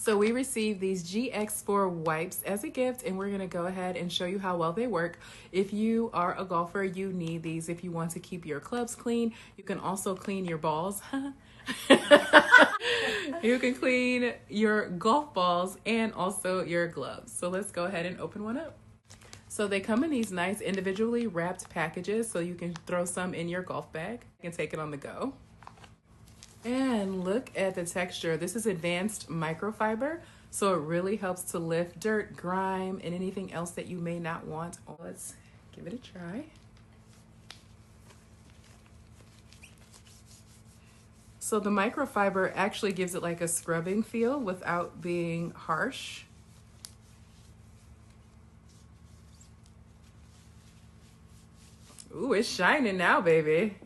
So we received these GX4 wipes as a gift, and we're gonna go ahead and show you how well they work. If you are a golfer, you need these if you want to keep your clubs clean. You can also clean your balls. You can clean your golf balls and also your gloves. So let's go ahead and open one up. So they come in these nice individually wrapped packages, so you can throw some in your golf bag and take it on the go. And look at the texture. This is advanced microfiber, so it really helps to lift dirt, grime, and anything else that you may not want. Let's give it a try. So the microfiber actually gives it like a scrubbing feel without being harsh. Ooh, it's shining now, baby.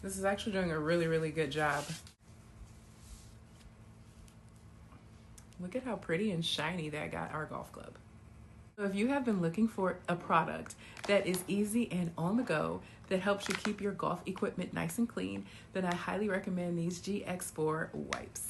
This is actually doing a really, really good job. Look at how pretty and shiny that got our golf club. So if you have been looking for a product that is easy and on the go, that helps you keep your golf equipment nice and clean, then I highly recommend these GX4 wipes.